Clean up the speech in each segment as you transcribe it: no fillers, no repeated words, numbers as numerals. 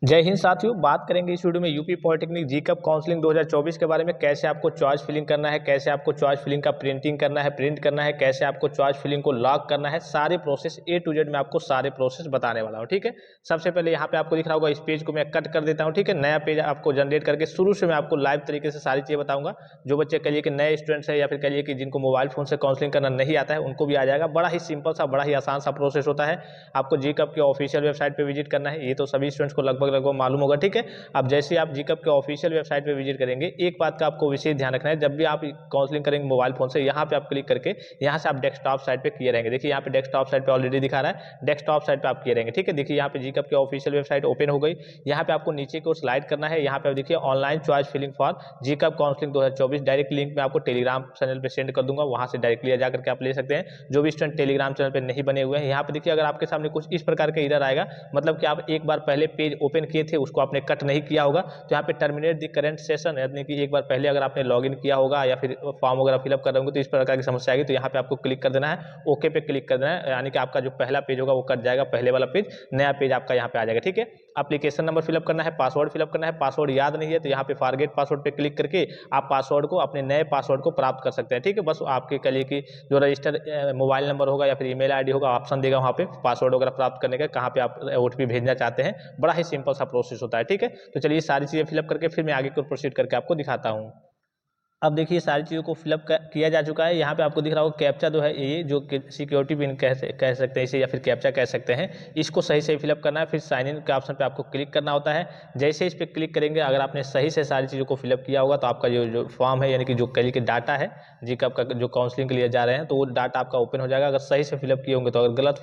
जय हिंद साथियों, बात करेंगे इस वीडियो में यूपी पॉलिटेक्निक जीकअप काउंसलिंग 2024 के बारे में। कैसे आपको चॉइस फिलिंग करना है, कैसे आपको चॉइस फिलिंग का प्रिंटिंग करना है, प्रिंट करना है, कैसे आपको चॉइस फिलिंग को लॉक करना है, सारे प्रोसेस ए टू जेड में आपको सारे प्रोसेस बताने वाला हूँ। ठीक है, सबसे पहले यहाँ पे आपको दिख रहा होगा, इस पेज को मैं कट कर देता हूँ। ठीक है, नया पेज आपको जनरेट करके शुरू से मैं आपको लाइव तरीके से सारी चीज़ें बताऊंगा। जो बच्चे कहिए कि नए स्टूडेंट्स है या फिर कहिए कि जिनको मोबाइल फोन से काउंसलिंग करना नहीं आता है, उनको भी आ जाएगा। बड़ा ही सिंपल सा, बड़ा ही आसान सा प्रोसेस होता है। आपको जीकअप के ऑफिशियल वेबसाइट पर विजिट करना है, ये तो सभी स्टूडेंट्स को लगभग मालूम होगा। ठीक है, अब जैसे आप जीकअप के ऑफिशियल वेबसाइट पे विजिट करेंगे, एक बात का आपको विशेष ध्यान रखना है। जब भी आप काउंसलिंग करेंगे मोबाइल फोन से, यहाँ पे आप क्लिक करके यहाँ से आप डेस्कटॉप साइट पे किए रहेंगे। देखिए यहाँ पे डेस्कटॉप साइट पे ऑलरेडी दिखा रहा है, डेस्कटॉप साइट पे आप किए रहेंगे। ठीक है, देखिए यहाँ पे जीकअप के ऑफिशियल वेबसाइट ओपन हो गई। यहाँ पे आपको नीचे को स्लाइड करना है। यहाँ पे देखिए ऑनलाइन चॉइस फिलिंग फॉर जीकअप काउंसलिंग 2024, डायरेक्ट लिंक मैं आपको टेलीग्राम चैनल पे सेंड कर दूंगा, वहां से डायरेक्टली जा करके आप ले सकते हैं। जो भी स्टूडेंट टेलीग्राम चैनल पे नहीं बने हुए हैं, यहाँ पे देखिए अगर आपके सामने कुछ इस प्रकार का एरर आएगा, मतलब कि आप एक बार पहले पेज ओपन किए थे, उसको आपने कट नहीं किया होगा, तो यहाँ पे टर्मिनेट द करंट सेशन, यानी कि एक बार पहले अगर आपने लॉगिन किया होगा या फिर फॉर्म वगैरह फिलअप कर रहे होंगे तो इस प्रकार की समस्या आएगी। तो यहाँ पे आपको क्लिक कर देना है, ओके पे क्लिक कर देना है, यानी कि आपका जो पहला पेज होगा वो कट जाएगा, पहले वाला पेज, नया पेज आपका यहाँ पे आ जाएगा। ठीक है, एप्लीकेशन नंबर फिलअप करना है, पासवर्ड फिलअप करना है। पासवर्ड याद नहीं है तो यहाँ पे फॉरगेट पासवर्ड पे क्लिक करके आप पासवर्ड को, अपने नए पासवर्ड को प्राप्त कर सकते हैं। ठीक है, बस आपके कहिए कि जो रजिस्टर मोबाइल नंबर होगा या फिर ईमेल आईडी होगा, ऑप्शन देगा वहाँ पे पासवर्ड वगैरह प्राप्त करने का, कहाँ पे आप ओटीपी भेजना चाहते हैं। बड़ा ही सिंपल सा प्रोसेस होता है। ठीक है, तो चलिए सारी चीज़ें फिलअप करके फिर मैं आगे को प्रोसीड करके आपको दिखाता हूँ। अब देखिए सारी चीज़ों को फिलअप किया जा चुका है। यहाँ पे आपको दिख रहा होगा कैप्चा जो है, ये जो सिक्योरिटी पिन कह सकते हैं इसे, या फिर कैप्चा कह सकते हैं, इसको सही से फिलअप करना है। फिर साइन इन के ऑप्शन पे आपको क्लिक करना होता है। जैसे इस पर क्लिक करेंगे, अगर आपने सही से सारी चीज़ों को फिलअप किया होगा तो आपका जो फॉर्म है, यानी कि जो कल के डाटा है जीकअप का, जो काउंसलिंग के लिए जा रहे हैं, तो वो डाटा आपका ओपन हो जाएगा। अगर सही से फिलअप किए होंगे तो, अगर गलत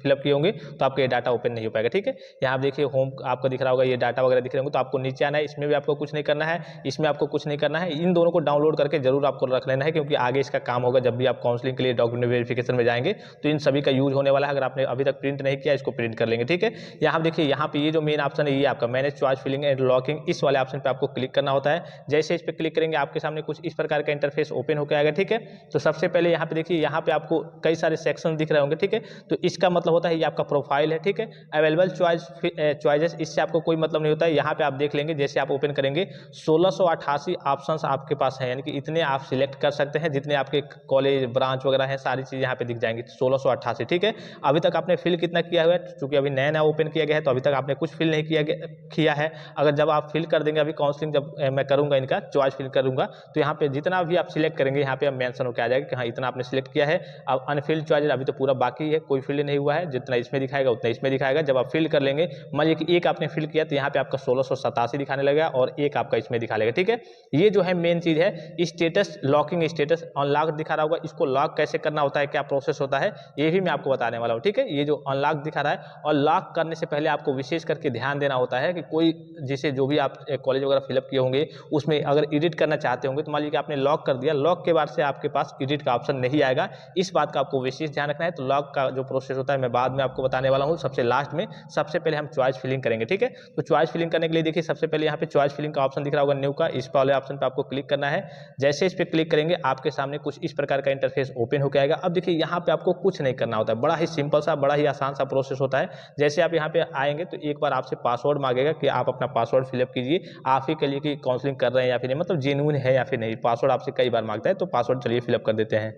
फिलअप किए होंगे तो आपका ये डाटा ओपन नहीं हो पाएगा। ठीक है, यहाँ आप देखिए होम आपको दिख रहा होगा, ये डाटा वगैरह दिख रहे होंगे, तो आपको नीचे आना है। इसमें भी आपको कुछ नहीं करना है, इसमें आपको कुछ नहीं करना है। इन दोनों को डाउनलोड करके जरूर आपको रख लेना है, क्योंकि आगे इसका काम होगा। जब भी आप काउंसलिंग के लिए डॉक्यूमेंट वेरिफिकेशन में जाएंगे तो इन सभी का यूज होने वाला है। अगर आपने अभी तक प्रिंट नहीं किया, इसको प्रिंट कर लेंगे। ठीक है, यहाँ देखिए, यहाँ पे ये जो मेन ऑप्शन है, ये आपका manage choice filling and locking, इस वाले ऑप्शन पे आपको क्लिक करना होता है। जैसे इस पे क्लिक करेंगे, आपके सामने कुछ इस प्रकार का इंटरफेस ओपन होकर आएगा। ठीक है, तो सबसे पहले यहाँ पे देखिए, यहाँ पे आपको कई सारे सेक्शन दिख रहे होंगे। ठीक है, तो इसका मतलब होता है ये आपका प्रोफाइल है। ठीक है, अवेलेबल चॉइसेस, इससे आपको कोई मतलब नहीं होता है। यहाँ पे आप देख लेंगे, जैसे आप ओपन करेंगे 1688 ऑप्शंस आपके पास है, यानी कि इतने आप सिलेक्ट कर सकते हैं, जितने आपके कॉलेज ब्रांच वगैरह है, सारी चीज़ यहाँ पे दिख जाएंगी। 1688। ठीक है, अभी तक आपने फिल कितना किया हुआ है, क्योंकि अभी नया नया ओपन किया गया है, तो अभी तक आपने कुछ फिल नहीं किया है। अगर जब आप फिल कर देंगे, अभी काउंसलिंग जब मैं करूँगा, इनका चॉइस फिल करूँगा, तो यहाँ पे जितना भी आप सिलेक्ट करेंगे, यहाँ पे अब मेंशन होकर आ जाएगा कि हाँ इतना आपने सिलेक्ट किया है। अब अनफिल्ड चॉइस अभी तो पूरा बाकी है, कोई फिल नहीं हुआ है। जितना इसमें दिखाएगा उतना इसमें दिखाएगा। जब आप फिल कर लेंगे, मान लीजिए कि एक आपने फिल किया, तो यहाँ पे आपका 1687 दिखाने लगेगा और एक आपका इसमें दिखा लेगा। ठीक है, ये जो है मेन चीज़ है। स्टेटस लॉकिंग, स्टेटस अनलॉक दिखा रहा होगा, इसको लॉक कैसे करना होता है, क्या प्रोसेस होता है, ये भी मैं आपको बताने वाला हूँ। ठीक है, ये जो अनलॉक दिखा रहा है, और लॉक करने से पहले आपको विशेष करके ध्यान देना होता है कि कोई जैसे जो भी आप कॉलेज वगैरह फिलअप किए होंगे, उसमें अगर एडिट करना चाहते होंगे, तो मान लीजिए कि आपने लॉक कर दिया, लॉक के बाद से आपके पास एडिट का ऑप्शन नहीं आएगा। इस बात का आपको विशेष ध्यान रखना है। तो लॉक का जो प्रोसेस होता है मैं बाद में आपको बताने वाला हूँ, सबसे लास्ट में। सबसे पहले हम चॉइस फिलिंग करेंगे। ठीक है, तो चॉइस फिलिंग करने के लिए देखिए, सबसे पहले यहाँ पे चॉइस फिलिंग का ऑप्शन दिख रहा होगा न्यू का, इस वाले ऑप्शन पे आपको क्लिक करना है। जैसे इस पे क्लिक करेंगे, आपके सामने कुछ इस प्रकार का इंटरफेस ओपन होकर आएगा। अब देखिए, यहाँ पे आपको कुछ नहीं करना होता है, बड़ा ही सिंपल सा, बड़ा ही आसान सा प्रोसेस होता है। जैसे आप यहाँ पे आएंगे तो एक बार आपसे पासवर्ड मांगेगा कि आप अपना पासवर्ड फिलअप कीजिए, आप ही के लिए कि काउंसलिंग कर रहे हैं या फिर नहीं, मतलब जेन्युइन है या फिर नहीं। पासवर्ड आपसे कई बार मांगता है, तो पासवर्ड चलिए फिलअप कर देते हैं।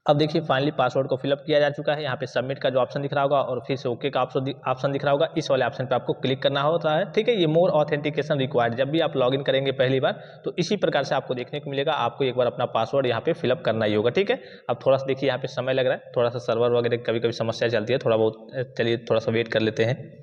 अब देखिए फाइनली पासवर्ड को फिलअप किया जा चुका है। यहाँ पे सबमिट का जो ऑप्शन दिख रहा होगा और फिर से ओके का ऑप्शन दिख रहा होगा, इस वाले ऑप्शन पे आपको क्लिक करना होता है। ठीक है, ये मोर ऑथेंटिकेशन रिक्वायर्ड, जब भी आप लॉगिन करेंगे पहली बार, तो इसी प्रकार से आपको देखने को मिलेगा। आपको एक बार अपना पासवर्ड यहाँ पे फिलअप करना ही होगा। ठीक है, अब थोड़ा सा देखिए, यहाँ पे समय लग रहा है, थोड़ा सा सर्वर वगैरह कभी कभी समस्या चलती है, थोड़ा बहुत चलिए थोड़ा सा वेट कर लेते हैं।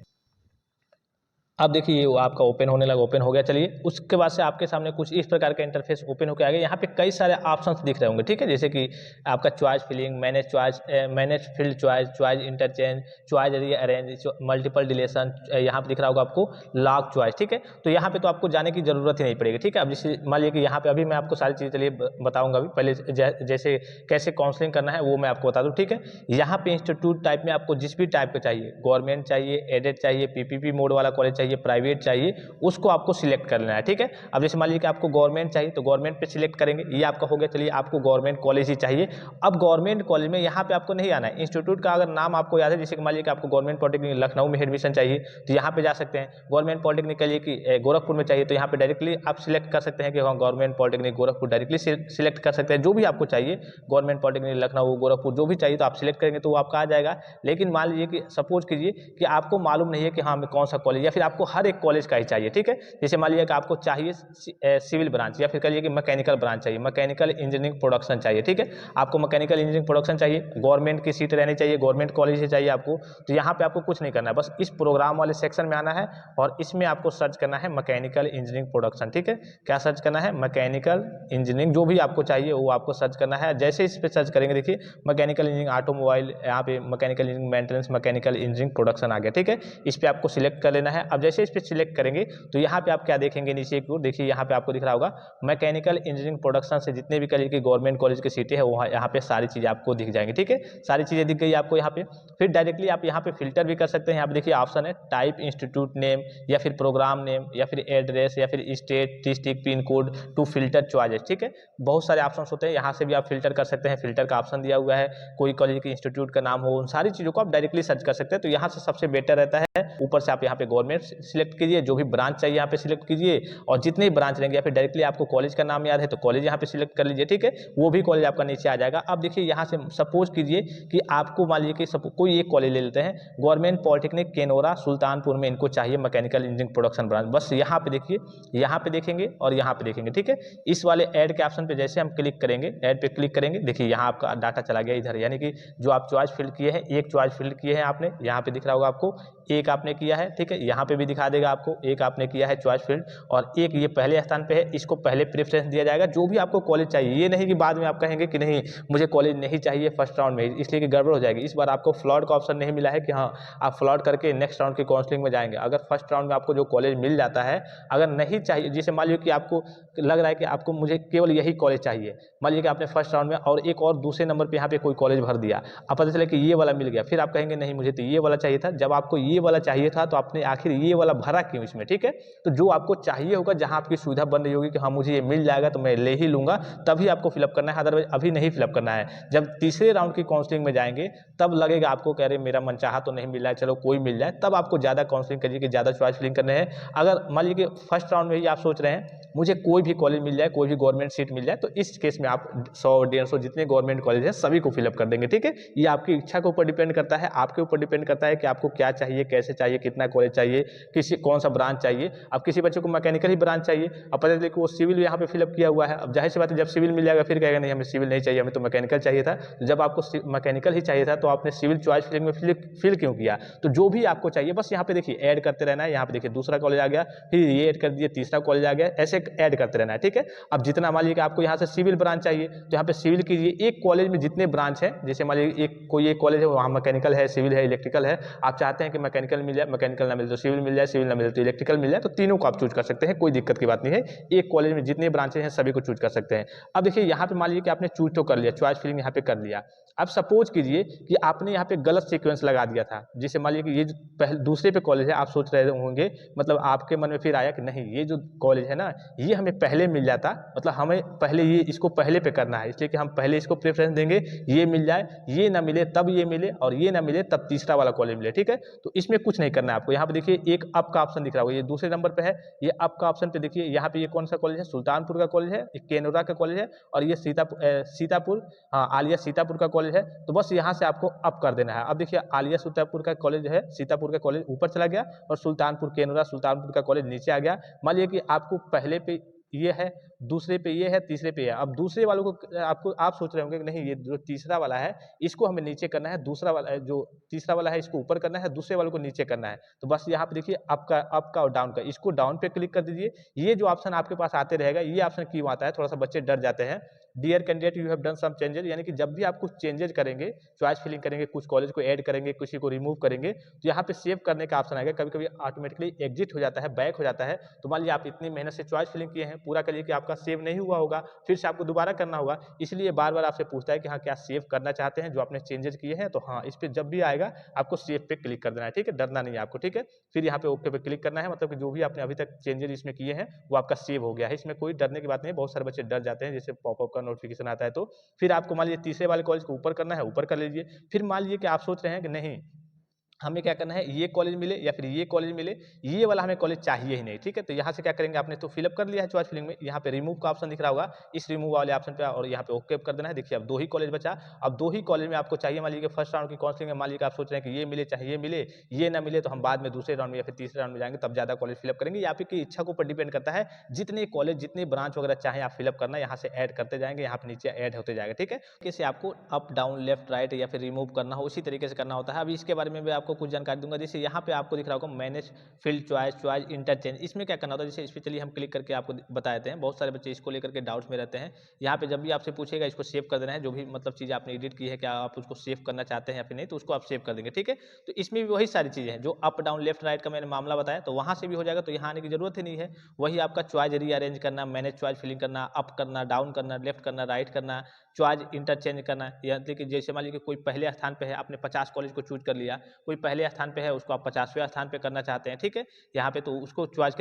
अब देखिए ये आपका ओपन होने लगा, ओपन हो गया। चलिए उसके बाद से आपके सामने कुछ इस प्रकार का इंटरफेस ओपन होकर आ गया। यहाँ पे कई सारे ऑप्शंस दिख रहे होंगे। ठीक है, जैसे कि आपका choice filling, manage choice, manage field choice, choice interchange, choice rearrange, multiple deletion, यहाँ पे दिख रहा होगा आपको लॉक चॉइस। ठीक है, तो यहाँ पे तो आपको जाने की जरूरत ही नहीं पड़ेगी। ठीक है, अब जैसे मान लीजिए कि यहाँ पे अभी मैं आपको सारी चीज़ चलिए बताऊंगा। अभी पहले जैसे कैसे काउंसलिंग करना है वो मैं आपको बता दूँ। ठीक है, यहाँ पे इंस्टीट्यूट टाइप में आपको जिस भी टाइप का चाहिए, गवर्नमेंट चाहिए, एडेड चाहिए, पीपीपी मोड वाला कॉलेज चाहिए, चाहिए, प्राइवेट चाहिए, उसको आपको सिलेक्ट कर लेना है। ठीक है, अब जैसे मान लीजिए कि आपको गवर्नमेंट चाहिए तो गवर्नमेंट पे सिलेक्ट करेंगे, ये आपका हो गया। चलिए आपको गवर्नमेंट कॉलेज ही चाहिए। अब गवर्नमेंट कॉलेज में यहाँ पे आपको नहीं आना है, इंस्टीट्यूट का अगर नाम आपको याद है, जैसे कि मान लीजिए कि आपको गवर्नमेंट पॉलिटेक्निक लखनऊ में एडमिशन चाहिए तो यहाँ पे जा सकते हैं। गवर्नमेंट पॉलिटेक्निक के लिए कि गोरखपुर में चाहिए तो यहाँ पे डायरेक्टली आप सिलेक्ट कर सकते हैं कि हाँ government polytechnic Gorakhpur directly select कर सकते हैं। जो भी आपको चाहिए, गवर्नमेंट पॉलिटेक्निक लखनऊ, गोरखपुर, जो भी चाहिए तो आप सिलेक्ट करेंगे तो वो आपका आ जाएगा। लेकिन मान लीजिए कि सपोज कीजिए कि आपको मालूम नहीं है कि हाँ कौन सा कॉलेज, या फिर आपको हर एक कॉलेज का ही चाहिए। ठीक है, जैसे मान लीजिए कि आपको चाहिए सिविल ब्रांच, या फिर कहिए कि मैकेनिकल ब्रांच चाहिए, मैकेनिकल इंजीनियरिंग प्रोडक्शन चाहिए। ठीक है, आपको मैकेनिकल इंजीनियरिंग प्रोडक्शन चाहिए, गवर्नमेंट की सीट रहनी चाहिए, गवर्नमेंट कॉलेज से चाहिए आपको, तो यहाँ पे आपको कुछ नहीं करना है, बस इस प्रोग्राम वाले सेक्शन में आना है और इसमें आपको सर्च करना है मैकेनिकल इंजीनियरिंग प्रोडक्शन। ठीक है, क्या सर्च करना है? मैकेनिकल इंजीनियरिंग, जो भी आपको चाहिए वो आपको सर्च करना है। जैसे इस पे सर्च करेंगे देखिए मैकेनिकल इंजीनियरिंग ऑटोमोबाइल, यहाँ पे mechanical engineering maintenance, mechanical engineering production आ गया। ठीक है, इस पे आपको सिलेक्ट कर लेना है। अब जैसे इस पे सिलेक्ट करेंगे तो यहाँ पे आप क्या देखेंगे, नीचे की ओर देखिए, यहाँ पे आपको दिख रहा होगा मैकेनिकल इंजीनियरिंग प्रोडक्शन से जितने भी कॉलेज की गवर्नमेंट कॉलेज की सीटें है वहाँ यहाँ पे सारी चीज़ें आपको दिख जाएंगी। ठीक है, सारी चीज़ें दिख गई आपको यहाँ पे। फिर डायरेक्टली आप यहाँ पे फिल्टर भी कर सकते हैं। यहाँ पे देखिए ऑप्शन है टाइप इंस्टीट्यूट नेम, या फिर प्रोग्राम नेम, या फिर एड्रेस, या फिर state, district, pin code to filter choices. ठीक है, बहुत सारे ऑप्शन होते हैं, यहाँ से भी आप फिल्टर कर सकते हैं। फिल्टर का ऑप्शन दिया हुआ है, कोई कॉलेज के इंस्टीट्यूट का नाम हो, उन सारी चीज़ों को आप डायरेक्टली सर्च कर सकते हैं। तो यहाँ से सबसे बेटर रहता है, ऊपर से आप यहाँ पे गवर्नमेंट सिलेक्ट कीजिए, जो भी ब्रांच चाहिए यहाँ पे सिलेक्ट कीजिए, और जितने भी ब्रांच रहेंगे, या फिर डायरेक्टली आपको कॉलेज का नाम याद है तो कॉलेज यहाँ पे सिलेक्ट कर लीजिए। ठीक है, वो भी कॉलेज आपका नीचे आ जाएगा। अब देखिए यहाँ से सपोज कीजिए कि आपको मान लीजिए कि कोई एक कॉलेज ले लेते हैं, गवर्नमेंट पॉलिटेक्निक केनोरा सुल्तानपुर में इनको चाहिए मैकेनिकल इंजीनियरिंग प्रोडक्शन ब्रांच। बस यहाँ पे देखिए, यहाँ पे देखेंगे और यहाँ पे देखेंगे। ठीक है, इस वाले ऐड के ऑप्शन पे जैसे हम क्लिक करेंगे, ऐड पे क्लिक करेंगे, देखिए यहाँ आपका डाटा चला गया इधर, यानी कि जो आप चॉइस फिल किए हैं, एक चॉइस फिल किए हैं आपने, यहाँ पे दिख रहा होगा आपको, एक आपने किया है। ठीक है, यहाँ पे भी दिखा देगा आपको, एक आपने किया है चॉइस फील्ड, और एक ये पहले स्थान पे है, इसको पहले प्रेफरेंस दिया जाएगा। जो भी आपको कॉलेज चाहिए, ये नहीं कि बाद में आप कहेंगे कि नहीं मुझे कॉलेज नहीं चाहिए फर्स्ट राउंड में, इसलिए कि गड़बड़ हो जाएगी। इस बार आपको फ्लॉट का ऑप्शन नहीं मिला है कि हाँ आप फ्लॉट करके नेक्स्ट राउंड की काउंसलिंग में जाएंगे। अगर फर्स्ट राउंड में आपको जो कॉलेज मिल जाता है, अगर नहीं चाहिए, जैसे मान लीजिए कि आपको लग रहा है कि आपको मुझे केवल यही कॉलेज चाहिए, मान लीजिए कि आपने फर्स्ट राउंड में और एक और दूसरे नंबर पे यहाँ पे कोई कॉलेज भर दिया, अब पता चला कि ये वाला मिल गया, फिर आप कहेंगे नहीं मुझे तो ये वाला चाहिए था। जब आपको ये वाला चाहिए था तो आपने आखिर ये वाला भरा क्यों इसमें? ठीक है, तो जो आपको चाहिए होगा, जहां आपकी सुविधा बन रही होगी कि हाँ मुझे ये मिल जाएगा तो मैं ले ही लूंगा, तभी आपको फिलअप करना है, अदरवाइज अभी नहीं फिलअप करना है। जब तीसरे राउंड की काउंसलिंग में जाएंगे तब लगेगा आपको कह रहे मेरा मनचाहा तो नहीं मिल रहा है, चलो कोई मिल जाए, तब आपको ज़्यादा काउंसलिंग करिए कि ज़्यादा चॉइस फिलिंग करने हैं। अगर मान लीजिए कि फर्स्ट राउंड में ही आप सोच रहे हैं मुझे कोई भी कॉलेज मिल जाए, कोई भी गवर्नमेंट सीट मिल जाए, तो इस केस में आप 100-150 जितने गवर्नमेंट कॉलेज है सभी को फिलअप कर देंगे। ठीक है, ये आपकी इच्छा के ऊपर डिपेंड करता है, आपके ऊपर डिपेंड करता है कि आपको क्या चाहिए, कैसे चाहिए, कितना कॉलेज चाहिए, किसी कौन सा ब्रांच चाहिए। अब किसी बच्चे को मैकेनिकल ही ब्रांच चाहिए, अब पता चले कि वो सिविल यहाँ पे फिलअप किया हुआ है, अब जाहिर सी बात है जब सिविल मिल जाएगा फिर कहेगा नहीं हमें सिविल नहीं चाहिए, हमें तो मैकेनिकल चाहिए था। तो जब आपको मैकेनिकल ही चाहिए था तो आपने सिविल चॉइस फिलिंग में फिल क्यों किया? तो जो भी आपको चाहिए बस यहाँ पे देखिए ऐड करते रहना है। यहाँ पे देखिए दूसरा कॉलेज आ गया, फिर ये ऐड कर दिए, तीसरा कॉलेज आ गया, ऐसे ऐड करते रहना है। ठीक है, अब जितना मान लीजिए कि आपको यहाँ से सिविल ब्रांच चाहिए तो यहाँ पे सिविल कीजिए। एक कॉलेज में जितने ब्रांच है, जैसे मान लीजिए कोई एक कॉलेज है वहाँ मैकेनिकल है, सिविल है, इलेक्ट्रिकल है, आप चाहते हैं कि मैकेनिकल मिल जाए, मैकेनिकल ना मिले तो सिविल मिल जाए, सिविल ना मिले तो इलेक्ट्रिकल मिल जाए, तो तीनों को आप चूज कर सकते हैं, कोई दिक्कत की बात नहीं है। एक कॉलेज में जितने ब्रांचेज हैं सभी को चूज कर सकते हैं। अब देखिए यहाँ पे मान लीजिए कि आपने चूज तो कर लिया, चॉइस फिलिंग यहाँ पे कर लिया। अब सपोज कीजिए कि आपने यहाँ पे गलत सीक्वेंस लगा दिया था, जैसे मान लीजिए कि ये जो दूसरे पे कॉलेज है, आप सोच रहे होंगे, मतलब आपके मन में फिर आया कि नहीं ये जो कॉलेज है ना ये हमें पहले मिल जाता, मतलब हमें पहले ये इसको पहले पे करना है, इसलिए कि हम पहले इसको प्रेफरेंस देंगे, ये मिल जाए, ये ना मिले तब ये मिले, और ये ना मिले तब तीसरा वाला कॉलेज मिले। ठीक है, तो इसमें कुछ नहीं करना है आपको। यहाँ पे देखिए एक अप का ऑप्शन दिख रहा होगा, ये दूसरे नंबर पे है, ये अप का ऑप्शन पे देखिए, यहाँ पे ये कौन सा कॉलेज है? सुल्तानपुर का कॉलेज है, केनोरा का कॉलेज है, और ये सीतापुर, हाँ आलिया सीतापुर का कॉलेज है। तो बस यहाँ से आपको अप कर देना है। अब देखिए आलिया सीतापुर का कॉलेज है, सीतापुर का कॉलेज ऊपर चला गया, और सुल्तानपुर केनोरा सुल्तानपुर का कॉलेज नीचे आ गया। मान लीजिए कि आपको पहले पे ये है, दूसरे पे ये है, तीसरे पे ये है। अब दूसरे वालों को आप सोच रहे होंगे कि नहीं ये जो तीसरा वाला है इसको हमें नीचे करना है, दूसरा वाला जो तीसरा वाला है इसको ऊपर करना है, दूसरे वालों को नीचे करना है। तो बस यहाँ पे देखिए अप का और डाउन का, इसको डाउन पे क्लिक कर दीजिए। ये जो ऑप्शन आपके पास आते रहेगा, ये ऑप्शन क्यों आता है, थोड़ा सा बच्चे डर जाते हैं, dear candidate you have done some changes, यानी कि जब भी आप कुछ चेंजेस करेंगे, चॉइस फिलिंग करेंगे, कुछ कॉलेज को ऐड करेंगे, किसी को रिमूव करेंगे, तो यहाँ पे सेव करने का ऑप्शन आएगा। कभी कभी ऑटोमेटिकली एग्जिट हो जाता है, बैक हो जाता है। तो मान लीजिए आप इतनी मेहनत से चॉइस फिलिंग किए हैं, पूरा करिए कि आपका सेव नहीं हुआ होगा, फिर से आपको दोबारा करना होगा, इसलिए बार बार आपसे पूछता है कि हाँ क्या सेव करना चाहते हैं जो आपने चेंजेस किए हैं। तो हाँ, इस पर जब भी आएगा आपको सेव पे क्लिक कर देना है, ठीक है, डरना नहीं है आपको, ठीक है। फिर यहाँ पे ओके पे क्लिक करना है, मतलब कि जो भी आपने अभी तक चेंजेस इसमें किए हैं वो आपका सेव हो गया है। इसमें कोई डरने की बात नहीं है, बहुत सारे बच्चे डर जाते हैं जैसे पॉपअप का नोटिफिकेशन आता है तो। फिर आपको मान लीजिए तीसरे वाले कॉलेज को ऊपर करना है, ऊपर कर लीजिए। फिर मान लीजिए कि आप सोच रहे हैं कि नहीं हमें क्या करना है, ये कॉलेज मिले या फिर ये कॉलेज मिले, ये वाला हमें कॉलेज चाहिए ही नहीं, ठीक है। तो यहाँ से क्या करेंगे, आपने तो फिलअप कर लिया है चॉइस फिलिंग में, यहाँ पे रिमूव का ऑप्शन दिख रहा होगा, इस रिमूव वाले ऑप्शन पे और यहाँ पे ओके कर देना है। देखिए अब 2 ही कॉलेज बचा, अब 2 ही कॉलेज में आपको चाहिए। मान लीजिए फर्स्ट राउंड की काउंसलिंग में मान लीजिए आप सोच रहे हैं कि ये मिले चाहे ये मिले, ये ना मिले तो हम बाद में दूसरे राउंड में या फिर तीसरे राउंड में जाएंगे, तब ज़्यादा कॉलेज फिलअप करेंगे। या आपकी इच्छा के ऊपर डिपेंड करता है, जितने कॉलेज जितनी ब्रांच वगैरह चाहे आप फिलअप करना, यहाँ से ऐड करते जाएंगे, यहाँ पे नीचे ऐड होते जाएगा, ठीक है। कैसे आपको अप डाउन लेफ्ट राइट या फिर रिमूव करना हो उसी तरीके से करना होता है। अभी इसके बारे में भी आपको कुछ जानकारी दूंगा। जैसे यहाँ पे आपको दिख रहा होगा manage field choice, choice interchange, इसमें क्या करना होता है, जैसे इस पर चलिए हम क्लिक करके आपको बता देते हैं। बहुत सारे बच्चे इसको लेकर के डाउट्स में रहते हैं। यहाँ पे जब भी आपसे पूछेगा इसको सेव कर देना है, जो भी मतलब चीज़ आपने एडिट की है, क्या आप उसको सेव करना चाहते हैं या फिर नहीं, तो उसको आप सेव कर देंगे, ठीक है। तो इसमें भी वही सारी चीज़ें हैं जो अप डाउन लेफ्ट राइट का मैंने मामला बताया, तो वहाँ से भी हो जाएगा, तो यहाँ आने की जरूरत ही नहीं है। वही आपका चॉइस रीअरेंज करना, मैनेज चॉइस फिलिंग करना, अप करना, डाउन करना, लेफ्ट करना, राइट करना, चॉइस इंटरचेंज करना, यानी कि जैसे मान लीजिए कोई पहले स्थान पे है, आपने 50 कॉलेज को चूज कर लिया, कोई पहले स्थान पे है उसको आप 50वें स्थान पे करना चाहते हैं, ठीक है। यहाँ पे तो उसको चॉइस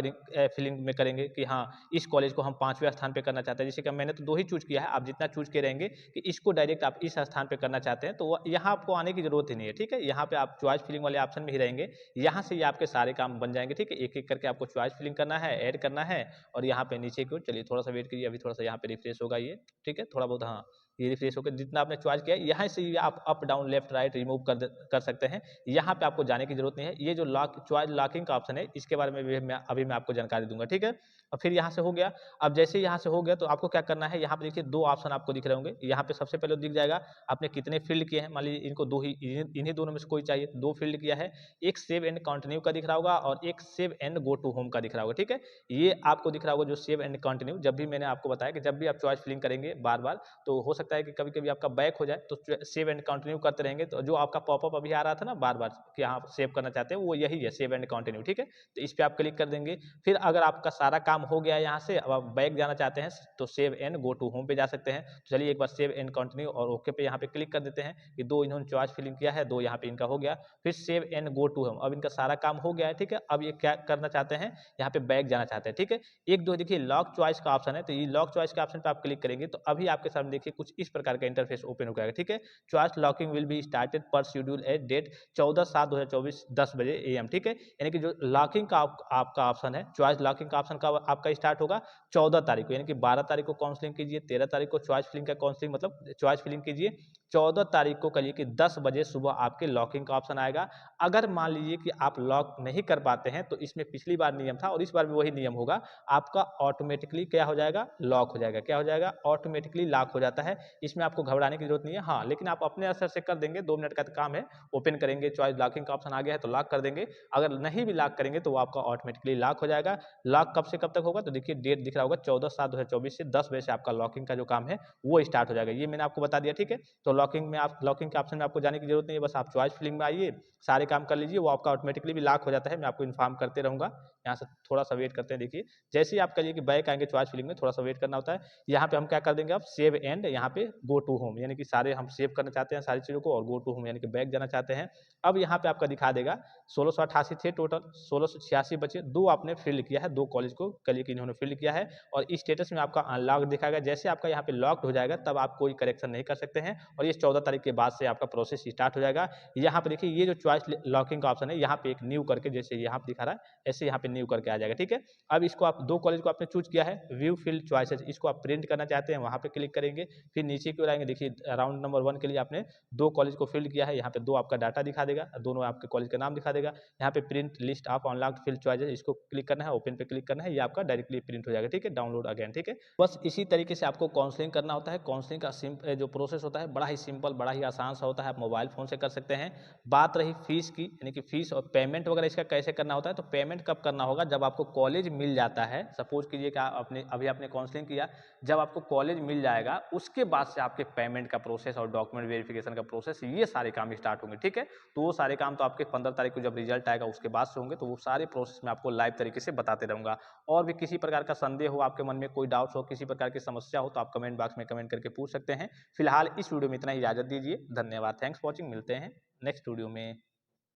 फिलिंग में करेंगे कि हाँ इस कॉलेज को हम 5वें स्थान पे करना चाहते हैं। जैसे कि मैंने तो 2 ही चूज किया है, आप जितना चूज के रहेंगे कि इसको डायरेक्ट आप इस स्थान पे करना चाहते हैं, तो यहाँ आपको आने की जरूरत ही नहीं है, ठीक है। यहाँ पे आप चॉइस फिलिंग वाले ऑप्शन में ही रहेंगे, यहाँ से ये आपके सारे काम बन जाएंगे, ठीक है। एक एक करके आपको चॉइस फिलिंग करना है, ऐड करना है, और यहाँ पे नीचे की ओर चलिए थोड़ा सा वेट कीजिए, अभी थोड़ा सा यहाँ पे रिफ्रेश होगा ये, ठीक है, थोड़ा बहुत, हाँ ये रिफ्रेश होकर जितना आपने चॉइस किया है यहाँ से ही आप up down left right remove कर सकते हैं। यहाँ पे आपको जाने की जरूरत नहीं है। ये जो लॉक चॉइस लॉकिंग का ऑप्शन है इसके बारे में भी मैं आपको जानकारी दूंगा, ठीक है। और फिर यहाँ से हो गया। अब जैसे ही यहाँ से हो गया तो आपको क्या करना है, यहाँ पे देखिए 2 ऑप्शन आपको दिख रहे होंगे। यहाँ पे सबसे पहले दिख जाएगा आपने कितने फील्ड किए हैं, मान लीजिए इनको 2 ही, इन्हीं दोनों में से कोई चाहिए, 2 फील्ड किया है। एक सेव एंड कंटिन्यू का दिख रहा होगा और एक save and go to home का दिख रहा होगा, ठीक है। ये आपको दिख रहा होगा जो सेव एंड कंटिन्यू, जब भी मैंने आपको बताया कि जब भी आप चॉइस फिलिंग करेंगे बार बार, तो हो सकता है कि कभी कभी आपका बैक हो जाए, तो सेव एंड कंटिन्यू करते रहेंगे, तो जो आपका पॉपअप अभी आ रहा था ना बार बार कि आप सेव करना चाहते हैं, वो यही है सेव एंड कंटिन्यू, ठीक है। तो इस पे आप क्लिक कर देंगे। फिर अगर आपका सारा काम हो गया है यहाँ से, अब आप बैक जाना चाहते हैं तो save and go to home पे जा सकते हैं। तो चलिए एक बार सेव एंड कंटिन्यू और ओके पे यहाँ पे क्लिक कर देते हैं कि 2 इन्होंने चॉइस फिलिंग किया है, 2 यहाँ पे इनका हो गया। फिर save and go to home, अब इनका सारा काम हो गया है, ठीक है। अब ये क्या करना चाहते हैं, यहाँ पे बैक जाना चाहते हैं, ठीक है। एक दो देखिए लॉक चॉइस का ऑप्शन है, तो ये लॉक चॉइस के ऑप्शन पे आप क्लिक करेंगे तो अभी आपके सामने देखिए कुछ इस प्रकार का इंटरफेस ओपन हो जाएगा, ठीक है। Choice locking will be started पर शेड्यूल एट डेट 14/7/2024 10 बजे AM, ठीक है। यानी कि जो लॉकिंग का आपका ऑप्शन है, चॉइस लॉकिंग का ऑप्शन का आपका स्टार्ट होगा 14 तारीख को, यानी कि 12 तारीख को काउंसलिंग कीजिए, 13 तारीख को चॉइस फिलिंग का काउंसलिंग मतलब चॉइस फिलिंग कीजिए, 14 तारीख को करिए कि 10 बजे सुबह आपके लॉकिंग का ऑप्शन आएगा। अगर मान लीजिए कि आप लॉक नहीं कर पाते हैं तो इसमें पिछली बार नियम था और इस बार भी वही नियम होगा, आपका ऑटोमेटिकली क्या हो जाएगा, लॉक हो जाएगा। क्या हो जाएगा, ऑटोमेटिकली लॉक हो जाता है। इसमें आपको घबराने की जरूरत नहीं है, हाँ लेकिन आप अपने असर से कर देंगे, 2 मिनट का काम है, ओपन करेंगे चॉइस लॉकिंग का ऑप्शन आ गया है तो लॉक कर देंगे। अगर नहीं भी लॉक करेंगे तो वो आपका ऑटोमेटिकली लॉक हो जाएगा। लॉक कब से कब तक होगा, तो देखिए डेट दिख रहा होगा 14/7/2024 से 10 बजे से आपका लॉकिंग का जो काम है वो स्टार्ट हो जाएगा। ये मैंने आपको बता दिया, ठीक है। तो लॉकिंग के ऑप्शन में आपको जाने की जरूरत नहीं है, बस आप चॉइस फिलिंग में आइए, सारे काम कर लीजिए, वो आपका ऑटोमेटिकली भी लॉक हो जाता है। मैं आपको इन्फॉर्म करते रहूंगा। यहाँ से थोड़ा सा वेट करते हैं, देखिए जैसे ही आप करिए कि बैक आएंगे चॉइस फिलिंग में, थोड़ा सा वेट करना होता है। यहाँ पे हम क्या कर देंगे, अब सेव एंड यहाँ पे गो टू होम, यानी कि सारे हम सेव करना चाहते हैं सारी चीज़ों को, और गो टू होम यानी कि बैक जाना चाहते हैं। अब यहाँ पे आपका दिखा देगा 1688 थे टोटल, 1686 बचे, 2 आपने फिल किया है, 2 कॉलेज को कल कि इन्होंने फिल किया है, और इस स्टेटस में आपका अनलॉक दिखाएगा। जैसे आपका यहाँ पे लॉक्ड हो जाएगा तब आप कोई करेक्शन नहीं कर सकते हैं, और ये 14 तारीख के बाद से आपका प्रोसेस स्टार्ट हो जाएगा। यहाँ पे देखिए ये जो चॉइस लॉकिंग का ऑप्शन है, यहाँ पे एक न्यू करके, जैसे यहाँ पे दिखा रहा है ऐसे यहाँ पे न्यू करके आ जाएगा, ठीक है। अब इसको आप 2 कॉलेज को आपने चूज किया है, व्यू फील्ड चॉइसेस, इसको आप प्रिंट करना चाहते हैं, वहाँ पे क्लिक करेंगे। फिर नीचे की ओर आएंगे, देखिए राउंड नंबर 1 के लिए आपने 2 कॉलेज को फिल किया है, यहाँ पे 2 आपका डाटा दिखा देगा, दोनों आपके कॉलेज का नाम दिखा देगा। यहाँ पे print list of unlocked field choices, इसको क्लिक करना है, ओपन पे क्लिक करना है, ये आपका डायरेक्टली प्रिंट हो जाएगा, ठीक है, डाउनलोड अगेन, ठीक है। बस इसी तरीके से आपको काउंसलिंग करना होता है। काउंसलिंग का जो प्रोसेस होता है बड़ा ही सिंपल, बड़ा ही आसान सा होता है, आप मोबाइल फ़ोन से कर सकते हैं। बात रही फीस की, यानी कि फीस और पेमेंट वगैरह इसका कैसे करना होता है, तो पेमेंट कब करना होगा, जब आपको कॉलेज मिल जाता है। सपोज कीजिए कि आपने अभी आपने काउंसलिंग किया, जब आपको कॉलेज मिल जाएगा उसके बाद से आपके पेमेंट का प्रोसेस और डॉक्यूमेंट वेरिफिकेशन का प्रोसेस, ये सारे काम स्टार्ट होंगे, ठीक है। तो वो सारे काम तो आपके 15 तारीख को जब रिजल्ट आएगा उसके बाद से होंगे, तो वो सारे प्रोसेस मैं आपको लाइव तरीके से बताते रहूँगा। और भी किसी प्रकार का संदेह हो, आपके मन में कोई डाउट्स हो, किसी प्रकार की समस्या हो, तो आप कमेंट बॉक्स में कमेंट करके पूछ सकते हैं। फिलहाल इस वीडियो में इतना ही, इजाज़त दीजिए, धन्यवाद, थैंक्स फॉर वॉचिंग, मिलते हैं नेक्स्ट वीडियो में।